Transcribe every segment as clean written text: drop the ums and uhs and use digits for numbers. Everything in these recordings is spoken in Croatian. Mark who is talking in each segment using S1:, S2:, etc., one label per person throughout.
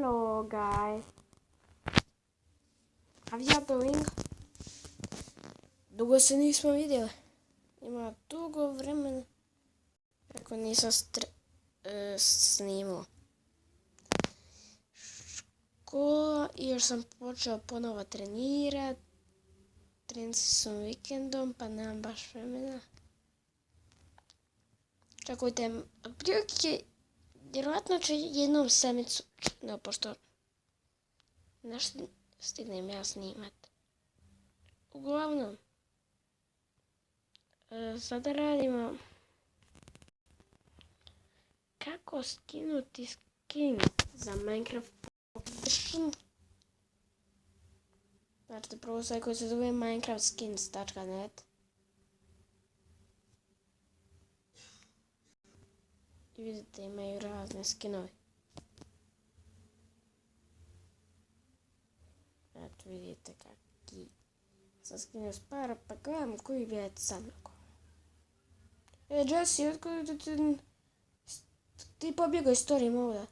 S1: Hello guys. How you doing? Dugo se nismo vidjeli. Ima dugo vremena kako nisam snimao. Škola i još sam počeo ponovo trenirat. Trenici su vikendom pa nemam baš vremena. Čekajte, prilike vjerojatno će jednom sedmicu, no pošto nešto stignem ja snimat. Uglavnom, sada radimo kako skinuti skin za Minecraft Pocket. Znači prvo sajt koji se zove minecraftskins.net. I vidite, imaju razne skinove. Eto vidite kakvi sam skinuo Spara, pa gledam koji bi je sad neko. Jesse, otkud ti pobjegao iz story moda?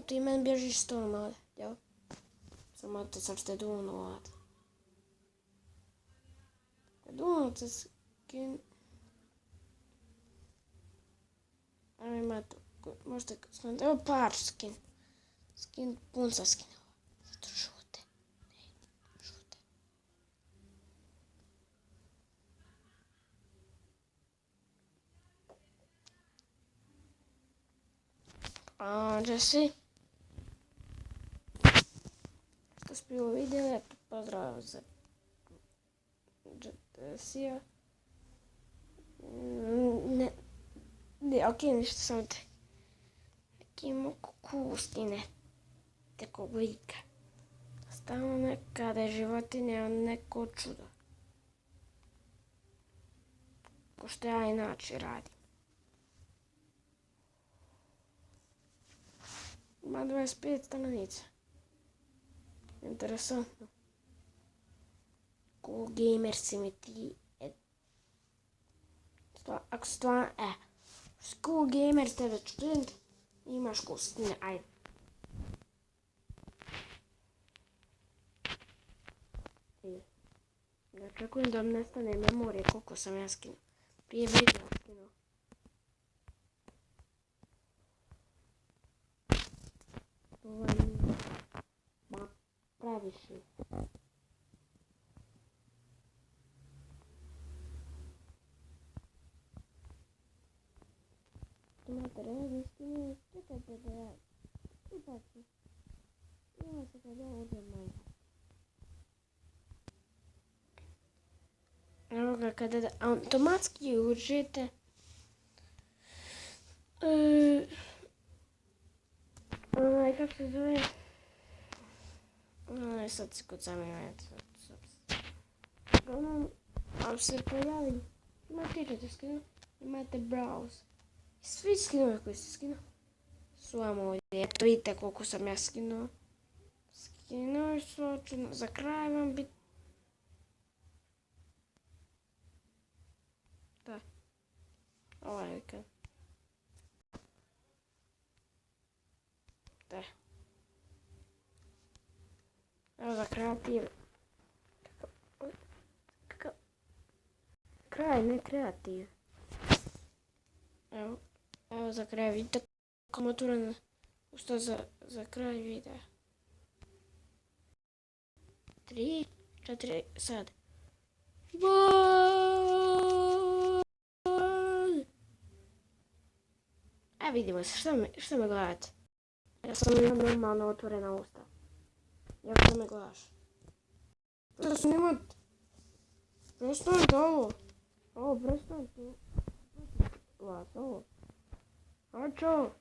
S1: Ti meni bježiš iz story moda, jel? Samo te sam što je download. Download se skin. Evo imate, možete skinati, evo par skin. Skin, pun sa skinova. Zato žute. Ne, žute. Jesse. Što si bilo vidjeli, pozdrav za Jesse. Ne, okej, ništa samo te. Neki mogu kustine. Tekog lika. Stalno nekada je životinja neko čudo. Ko što ja inače radim. Ima 25 stanovnica. Interesantno. Cool gamer si mi ti. Ako stvarno, Cool gamer tebe student, imaš kustine, ajde. Ja čekujem da mi nestane memorije koliko sam ja skinuo. Prije video skinuo. Ma previše. Imate razne skinove, čekajte da ja ubacim. Ima se kad ja uđem Minecraft. Evo ga, kada automatski uđete kako se zove? Sad se kod sami imate. Ako se pojavi, imate skinove, imate browse. Svi skinove koji se skinuo su vam ovdje. Eto vidite koliko sam ja skinuo. Skinuo su, za kraj vam biti. Da. Ovaj vikend. Da. Evo za kreativ. Kraj, ne kreativ. Evo za kraj vidite kako motorana usta za kraj videa. 3, 4, sad. Vidimo se, što me gledate? Ja sam imam normalno otvorena usta. Jak što me gledaš? Da snimat. Prestanite ovo. Ovo prestanite. Ovo. Ačo.